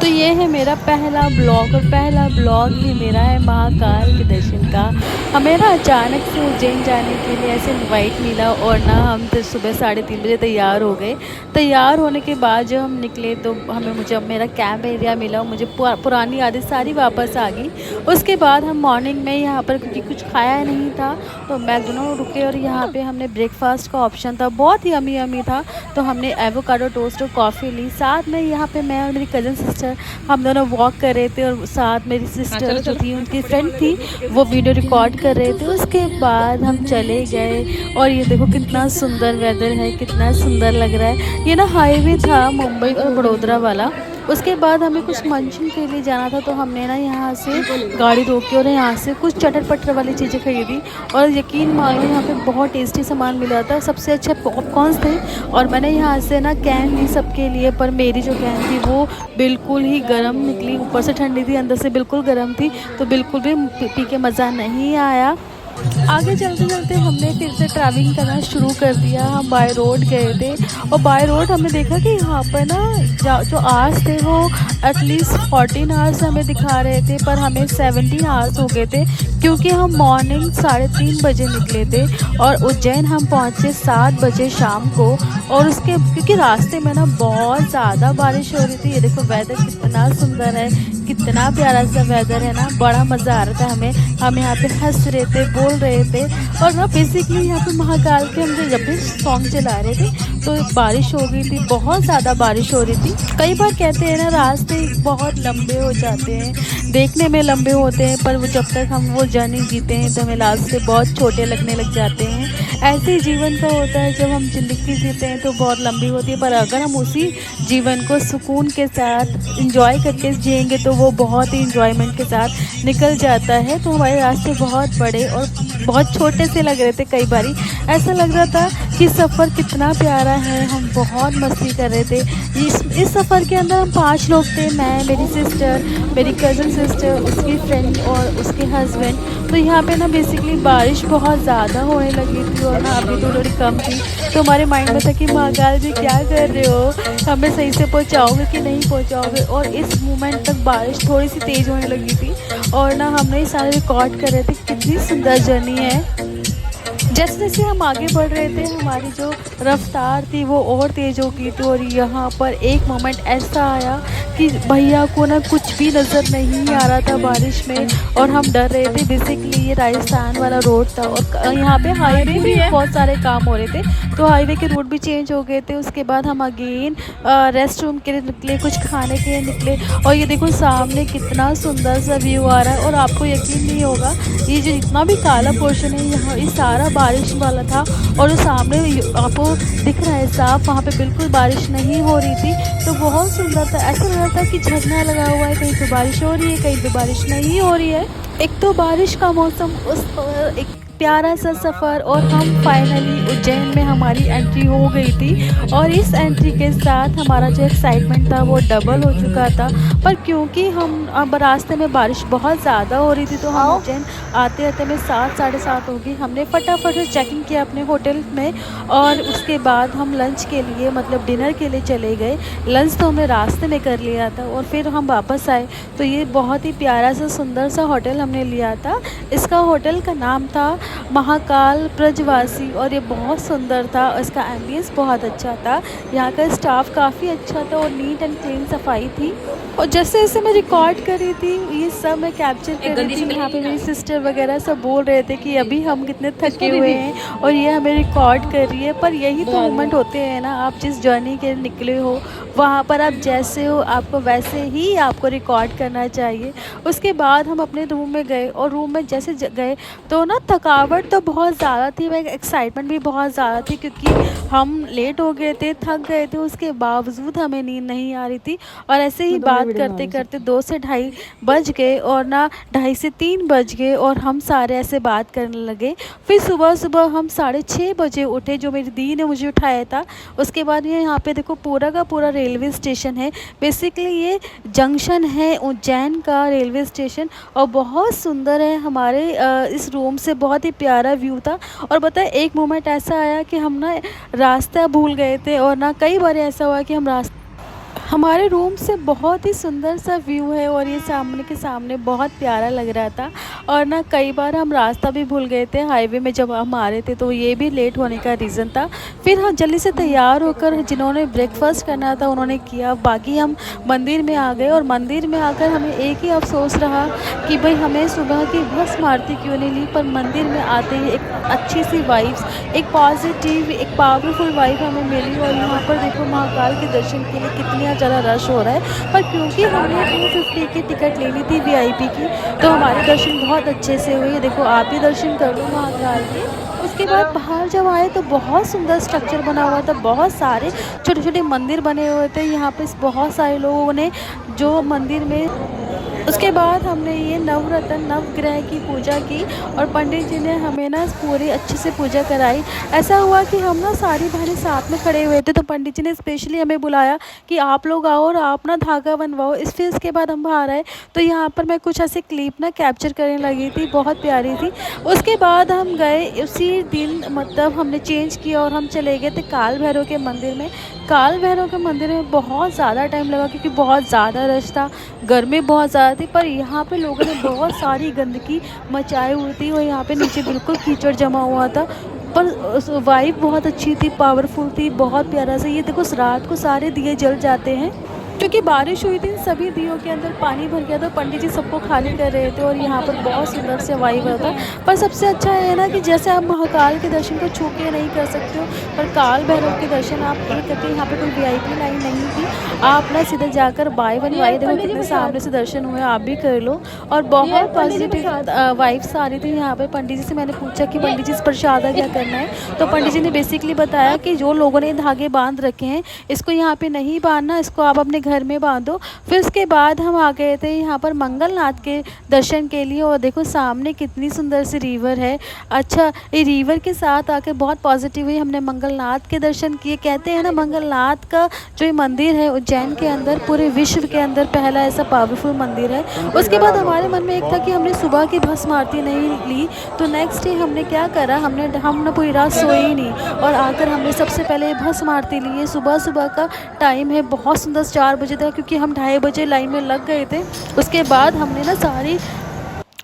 तो ये है मेरा पहला ब्लॉग और पहला ब्लॉग ही मेरा है महाकाल के दर्शन का। हमें ना अचानक से उज्जैन जाने के लिए ऐसे इनवाइट मिला और ना हम तो सुबह 3:30 बजे तैयार हो गए। तैयार होने के बाद जब हम निकले तो हमें मुझे मेरा कैंप एरिया मिला, मुझे पुरानी यादें सारी वापस आ गई। उसके बाद हम मॉर्निंग में यहाँ पर, क्योंकि कुछ खाया नहीं था, तो मैकडोनल्ड रुके और यहाँ पे हमने ब्रेकफास्ट का ऑप्शन था, बहुत ही यमी यमी था। तो हमने एवोकाडो टोस्ट और कॉफ़ी ली। साथ में यहाँ पे मैं और मेरी कज़न सिस्टर हम दोनों वॉक कर रहे थे और साथ मेरी सिस्टर जो थी, उनकी फ्रेंड थी, वो वीडियो रिकॉर्ड कर रहे थे। उसके बाद हम चले गए और ये देखो कितना सुंदर वेदर है, कितना सुंदर लग रहा है। ये ना हाईवे था मुंबई और बड़ोदरा वाला। उसके बाद हमें कुछ मंचन के लिए जाना था, तो हमने ना यहाँ से गाड़ी रोकी और यहाँ से कुछ चटर पटर वाली चीज़ें खरीदी। और यकीन मानो यहाँ पे बहुत टेस्टी सामान मिला था, सबसे अच्छे पॉपकॉर्न्स थे। और मैंने यहाँ से ना कैन ली सबके लिए, पर मेरी जो कैन थी वो बिल्कुल ही गर्म निकली, ऊपर से ठंडी थी, अंदर से बिल्कुल गर्म थी, तो बिल्कुल भी पी के मज़ा नहीं आया। आगे चलते चलते हमने फिर से ट्रैवलिंग करना शुरू कर दिया। हम बाय रोड गए थे और बाय रोड हमने देखा कि यहाँ पर ना जो आवर्स थे वो एटलीस्ट 14 आवर्स हमें दिखा रहे थे, पर हमें 17 आवर्स हो गए थे, क्योंकि हम मॉर्निंग 3:30 बजे निकले थे और उज्जैन हम पहुँचे 7 बजे शाम को। और उसके क्योंकि रास्ते में ना बहुत ज़्यादा बारिश हो रही थी। ये देखो वेदर कितना सुंदर है, कितना प्यारा सा वेदर है ना, बड़ा मज़ा आ रहा था हमें। हम यहाँ पे हंस रहे थे, बोल रहे थे। और ना बेसिकली यहाँ पे महाकाल के हम जब भी सॉन्ग चला रहे थे तो बारिश हो गई थी, बहुत ज़्यादा बारिश हो रही थी। कई बार कहते हैं ना रास्ते बहुत लंबे हो जाते हैं, देखने में लंबे होते हैं, पर वो जब तक हम वो जर्नी जीते हैं तो हमें लास्ट से बहुत छोटे लगने लग जाते हैं। ऐसे ही जीवन का होता है, जब हम ज़िंदगी जीते हैं तो बहुत लंबी होती है, पर अगर हम उसी जीवन को सुकून के साथ इंजॉय करके जिएंगे तो वो बहुत ही इंजॉयमेंट के साथ निकल जाता है। तो हमारे रास्ते बहुत बड़े और बहुत छोटे से लग रहे थे। कई बारी ऐसा लग रहा था कि सफ़र कितना प्यारा है, हम बहुत मस्ती कर रहे थे। इस सफ़र के अंदर हम 5 लोग थे, मैं, मेरी सिस्टर, मेरी कज़न सिस्टर, उसकी फ्रेंड और उसके हस्बैंड। तो यहाँ पे ना बेसिकली बारिश बहुत ज़्यादा होने लगी थी और ना अभी तो थोड़ी कम थी। तो हमारे माइंड में था कि महाकाल जी क्या कर रहे हो, हमें सही से पहुँचाओगे कि नहीं पहुँचाओगे। और इस मोमेंट तक बारिश थोड़ी सी तेज़ होने लगी थी और ना हमने ये सारे रिकॉर्ड कर रहे थे, कितनी सुंदर जर्नी है। जैसे जैसे हम आगे बढ़ रहे थे हमारी जो रफ्तार थी वो और तेज़ हो गई थी। और यहाँ पर एक मोमेंट ऐसा आया कि भैया को ना कुछ भी नज़र नहीं आ रहा था बारिश में और हम डर रहे थे। बेसिकली ये राजस्थान वाला रोड था और यहाँ पे हाईवे भी बहुत सारे काम हो रहे थे, तो हाईवे के रूट भी चेंज हो गए थे। उसके बाद हम अगेन रेस्ट रूम के लिए निकले, कुछ खाने के लिए निकले। और ये देखो सामने कितना सुंदर सा व्यू आ रहा है और आपको यकीन नहीं होगा, ये जो जितना भी काला पोर्शन है यहाँ, ये सारा बारिश वाला था। और जो सामने आपको दिख रहा है साफ, वहाँ पे बिल्कुल बारिश नहीं हो रही थी, तो बहुत सुंदर था। ऐसा लग रहा था कि झरना लगा हुआ है, कहीं पे बारिश हो रही है, कहीं पे बारिश नहीं हो रही है। एक तो बारिश का मौसम, उस एक प्यारा सा सफ़र, और हम फाइनली उज्जैन में हमारी एंट्री हो गई थी। और इस एंट्री के साथ हमारा जो एक्साइटमेंट था वो डबल हो चुका था। पर क्योंकि हम अब रास्ते में बारिश बहुत ज़्यादा हो रही थी, तो हम उज्जैन आते आते में 7 साढ़े 7 हो गई। हमने फटाफट से चेकिंग किया अपने होटल में और उसके बाद हम लंच के लिए, मतलब डिनर के लिए चले गए। लंच तो हमने रास्ते में कर लिया था और फिर हम वापस आए। तो ये बहुत ही प्यारा सा सुंदर सा होटल हमने लिया था। इसका होटल का नाम था महाकाल ब्रजवासी और ये बहुत सुंदर था। इसका एम्बियंस बहुत अच्छा था, यहाँ का स्टाफ काफ़ी अच्छा था और नीट एंड क्लीन सफाई थी। और जैसे जैसे मैं रिकॉर्ड कर रही थी ये सब मैं कैप्चर कर रही थी। यहाँ पे मेरी सिस्टर वगैरह सब बोल रहे थे कि अभी हम कितने थके हुए हैं और ये हमें रिकॉर्ड कर रही है। पर यही तो मोमेंट होते हैं ना, आप जिस जर्नी के निकले हो वहाँ पर आप जैसे हो आपको वैसे ही आपको रिकॉर्ड करना चाहिए। उसके बाद हम अपने रूम में गए और रूम में जैसे गए तो ना थकावट तो बहुत ज़्यादा थी, वह एक्साइटमेंट भी बहुत ज़्यादा थी, क्योंकि हम लेट हो गए थे, थक गए थे, उसके बावजूद हमें नींद नहीं आ रही थी। और ऐसे ही बात करते करते 2 से ढाई बज गए और ना 2:30 से 3 बज गए और हम सारे ऐसे बात करने लगे। फिर सुबह सुबह हम 6:30 बजे उठे, जो मेरी दी ने मुझे उठाया था। उसके बाद ये यहाँ पे देखो पूरा का पूरा रेलवे स्टेशन है, बेसिकली ये जंक्शन है उज्जैन का रेलवे स्टेशन और बहुत सुंदर है। हमारे इस रूम से बहुत ही प्यारा व्यू था। और बताए एक मोमेंट ऐसा आया कि हम ना रास्ता भूल गए थे और ना कई बार ऐसा हुआ कि हम रास्ता हमारे रूम से बहुत ही सुंदर सा व्यू है और ये सामने के सामने बहुत प्यारा लग रहा था। और ना कई बार हम रास्ता भी भूल गए थे हाईवे में जब हम आ रहे थे, तो ये भी लेट होने का रीज़न था। फिर हम जल्दी से तैयार होकर जिन्होंने ब्रेकफास्ट करना था उन्होंने किया, बाकी हम मंदिर में आ गए। और मंदिर में आकर हमें एक ही अफसोस रहा कि भाई हमें सुबह की भस्म आरती क्यों नहीं ली। पर मंदिर में आते ही एक अच्छी सी वाइब्स, एक पॉजिटिव, एक पावरफुल वाइब हमें मिली। और यहाँ पर देखो महाकाल के दर्शन के लिए कितनी ज़्यादा रश हो रहा है, पर क्योंकि हमने 250 की टिकट ले ली थी वीआईपी की, तो हमारे दर्शन बहुत अच्छे से हुए। देखो आप भी दर्शन कर लो महाकाल के। उसके बाद बाहर जब आए तो बहुत सुंदर स्ट्रक्चर बना हुआ था, बहुत सारे छोटे छोटे मंदिर बने हुए थे यहाँ पे, बहुत सारे लोगों ने जो मंदिर में। उसके बाद हमने ये नवरत्न नवग्रह की पूजा की और पंडित जी ने हमें ना पूरी अच्छे से पूजा कराई। ऐसा हुआ कि हम ना सारी बहनें साथ में खड़े हुए थे, तो पंडित जी ने स्पेशली हमें बुलाया कि आप लोग आओ और आप ना धागा बनवाओ। फिर इसके बाद हम बाहर आए तो यहाँ पर मैं कुछ ऐसे क्लिप ना कैप्चर करने लगी थी, बहुत प्यारी थी। उसके बाद हम गए उसी दिन, मतलब हमने चेंज किया और हम चले गए थे काल भैरव के मंदिर में। काल भैरव के मंदिर में बहुत ज़्यादा टाइम लगा क्योंकि बहुत ज़्यादा रश था, गर्मी बहुत ज़्यादा थी। पर यहाँ पे लोगों ने बहुत सारी गंदगी मचाई हुई थी और यहाँ पे नीचे बिल्कुल कीचड़ जमा हुआ था। पर वाइब बहुत अच्छी थी, पावरफुल थी, बहुत प्यारा सा। ये देखो रात को सारे दिए जल जाते हैं क्योंकि बारिश हुई थी, सभी दियों के अंदर पानी भर गया था। पंडित जी सबको खाली कर रहे थे और यहाँ पर बहुत सुंदर से वाइब आता। पर सबसे अच्छा है ना कि जैसे आप महाकाल के दर्शन को छू के नहीं कर सकते हो, पर काल भैरव के दर्शन आप एक करके, यहाँ पे कोई वीआईपी लाइन नहीं थी, आप ना सीधे जाकर बाय वन वाई, देखो कितने सामने से दर्शन हुए, आप भी कर लो। और बहुत पॉजिटिव वाइब्स आ रही थी यहाँ पे। पंडित जी से मैंने पूछा कि पंडित जी इस प्रसाद क्या करना है, तो पंडित जी ने बेसिकली बताया कि जो लोगों ने धागे बांध रखे हैं इसको यहाँ पे नहीं बांधना, इसको आप अपने घर में बांधो। फिर उसके बाद हम आ गए थे यहाँ पर मंगलनाथ के दर्शन के लिए। और देखो सामने कितनी सुंदर सी रिवर है। अच्छा, ये रिवर के साथ आके बहुत पॉजिटिव हुई, हमने मंगलनाथ के दर्शन किए। कहते हैं ना मंगलनाथ का जो ये मंदिर है उज्जैन के अंदर, पूरे विश्व के अंदर पहला ऐसा पावरफुल मंदिर है। उसके बाद हमारे मन में एक था कि हमने सुबह की भस्म आरती नहीं ली, तो नेक्स्ट डे हमने क्या करा, हम ना पूरी रात सोए ही नहीं और आकर हमने सबसे पहले भस्म आरती ली है। सुबह सुबह का टाइम है, बहुत सुंदर 4 बजे तक, क्योंकि हम 2:30 बजे लाइन में लग गए थे। उसके बाद हमने ना सारी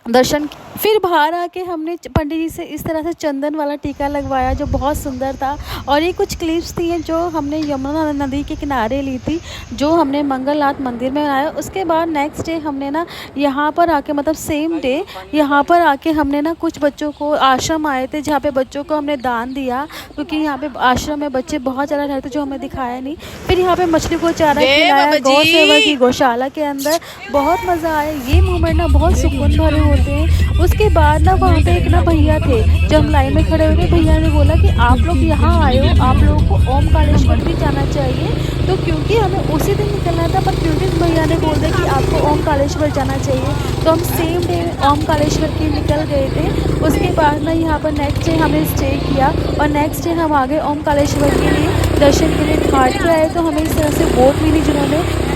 दर्शन, फिर बाहर आके हमने पंडित जी से इस तरह से चंदन वाला टीका लगवाया जो बहुत सुंदर था। और ये कुछ क्लिप्स थी जो हमने यमुना नदी के किनारे ली थी, जो हमने मंगलनाथ मंदिर में बनाया। उसके बाद नेक्स्ट डे हमने ना यहाँ पर आके, मतलब सेम डे यहाँ पर आके हमने ना कुछ बच्चों को, आश्रम आए थे जहाँ पे बच्चों को हमने दान दिया, क्योंकि यहाँ पे आश्रम में बच्चे बहुत ज़्यादा रहते जो हमें दिखाया नहीं। फिर यहाँ पे मछली को चारा खिलाया गौ सेवा की गौशाला के अंदर, बहुत मज़ा आया। ये मोमेंट ना बहुत सुकून भरे होते हैं। उसके बाद ना वहाँ पे एक ना भैया थे, जब हम लाइन में खड़े हुए थे, भैया ने बोला कि आप लोग यहाँ आए हो, आप लोगों को ओमकारेश्वर भी जाना चाहिए। तो क्योंकि हमें उसी दिन निकलना था, पर क्योंकि भैया ने बोल दिया कि आपको ओमकारेश्वर जाना चाहिए, तो हम सेम डे ओमकारेश्वर की निकल गए थे। उसके बाद ना यहाँ पर नेक्स्ट डे हमने स्टे किया और नेक्स्ट डे हम आ गए ओमकारेश्वर के लिए दर्शन के लिए। घाट पे आए तो हमें इस तरह से बोट मिली, जिन्होंने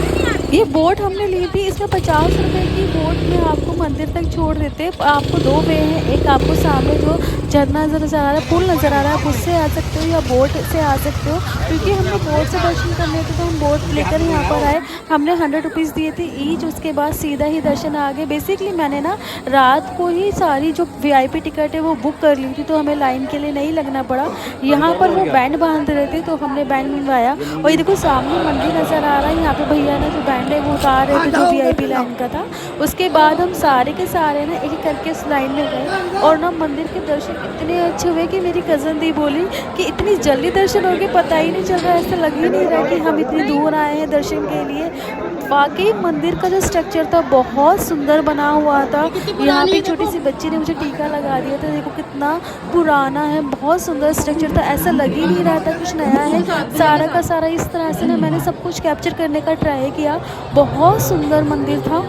ये बोट हमने ली थी। इसमें 50 रुपए की बोट में आपको मंदिर तक छोड़ देते। आपको 2 वे हैं, एक आपको सामने जो झरना नज़र आ रहा है, पुल नज़र आ रहा है, आप उससे आ सकते हो या बोट से आ सकते हो। क्योंकि हमने बोट से दर्शन करने थे तो हम बोट लेकर यहाँ पर आए। हमने 100 रुपीज़ दिए थे ईच, उसके बाद सीधा ही दर्शन आ गए। बेसिकली मैंने ना रात को ही सारी जो वीआईपी टिकट है वो बुक कर ली थी, तो हमें लाइन के लिए नहीं लगना पड़ा। यहाँ पर वो बैंड बांध रहे थे तो हमने बैंड बनवाया। और ये देखो सामने मंदिर नज़र आ रहा है, यहाँ पे भैया ने जो बैंड है वो उतार रहे थे जो वीआईपी लाइन का था। उसके बाद हम सारे के सारे ना एक करके उस लाइन में गए और ना मंदिर के दर्शन इतने अच्छे हुए कि मेरी कज़न दी बोली कि इतनी जल्दी दर्शन हो गए, पता ही नहीं चल रहा, ऐसा लग ही नहीं रहा कि हम इतनी दूर आए हैं दर्शन के लिए। वाकई मंदिर का जो स्ट्रक्चर था बहुत सुंदर बना हुआ था। यहाँ पे छोटी सी बच्ची ने मुझे टीका लगा दिया था, देखो कितना पुराना है, बहुत सुंदर स्ट्रक्चर था, ऐसा लग ही नहीं रहा था कुछ नया है। सारा का सारा इस तरह से ना मैंने सब कुछ कैप्चर करने का ट्राई किया, बहुत सुंदर मंदिर था।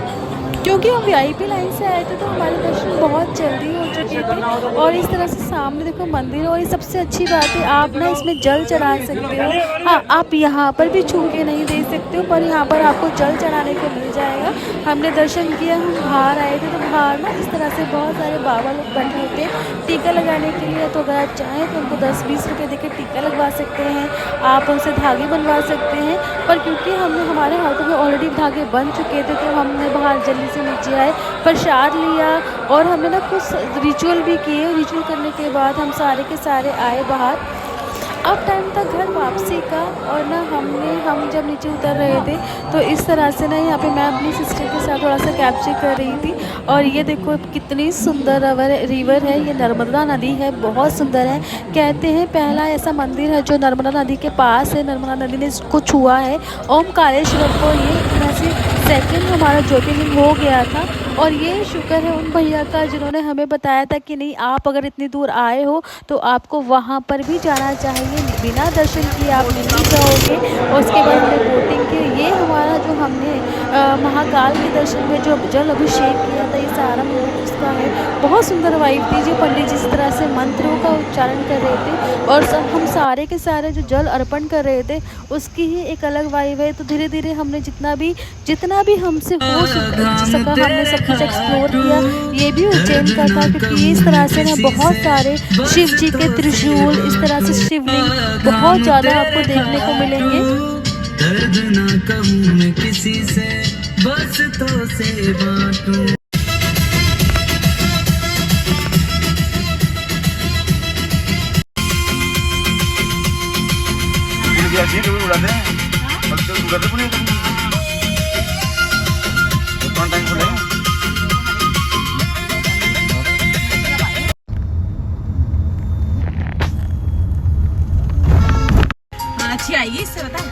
क्योंकि हम वीआईपी लाइन से आए थे तो हमारे दर्शन बहुत जल्दी हो चुके थे। और इस तरह से सामने देखो मंदिर है, और ये सबसे अच्छी बात है आप ना इसमें जल चढ़ा सकते हो। हाँ, आप यहाँ पर भी छू के नहीं दे सकते हो, पर यहाँ पर आपको जल चढ़ाने को मिल जाएगा। हमने दर्शन किया, हम बाहर आए थे तो बाहर ना इस तरह से बहुत सारे बाबा लोग बैठे होते हैं टीका लगाने के लिए। तो अगर आप चाहें तो उनको 10-20 रुपये देकर टीका लगवा सकते हैं, आप उनसे धागे बनवा सकते हैं। पर क्योंकि हमने हमारे हाथों में ऑलरेडी धागे बन चुके थे तो हमने बाहर जल्दी से नीचे आए, प्रसाद लिया और हमने ना कुछ रिचुअल भी किए। रिचुअल करने के बाद हम सारे के सारे आए बाहर। अब टाइम था घर वापसी का, और ना हम जब नीचे उतर रहे थे तो इस तरह से ना यहाँ पे मैं अपनी सिस्टर के साथ थोड़ा सा कैप्चर कर रही थी। और ये देखो कितनी सुंदर रिवर है, ये नर्मदा नदी है, बहुत सुंदर है। कहते हैं पहला ऐसा मंदिर है जो नर्मदा नदी के पास है, नर्मदा नदी ने इसको छुआ है। ओमकारेश्वर को ये वैसे सेकंड हमारा ज्योतिर्लिंग हो गया था। और ये शुक्र है उन भैया का जिन्होंने हमें बताया था कि नहीं, आप अगर इतनी दूर आए हो तो आपको वहाँ पर भी जाना चाहिए, बिना दर्शन किए आप नहीं जाओगे। और उसके बाद हमने बोटिंग की। ये हमारा जो हमने महाकाल के दर्शन में जो जल अभिषेक किया था, ये सारा मूवमेंट उसका है। बहुत सुंदर वाइब थी, जो पंडित जिस तरह से मंत्रों का उच्चारण कर रहे थे और सब हम सारे के सारे जो जल अर्पण कर रहे थे उसकी ही एक अलग वाइब है। तो धीरे धीरे हमने जितना भी हमसे हो सका हमने सब कुछ एक्सप्लोर किया। ये भी उज्जैन का था, क्योंकि इस तरह से ना बहुत सारे शिव जी के त्रिशूल, इस तरह से शिवलिंग बहुत ज़्यादा आपको देखने को मिलेंगे। दर्द ना कहूँ मैं किसी से, बस तो से बांटूं। उड़ाते हैं पूरे टाइम खुले। अच्छी आएगी इससे बता।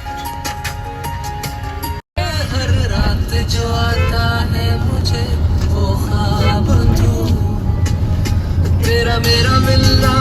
हर रात जो आता है मुझे वो ख्वाब तू, तेरा मेरा मिलना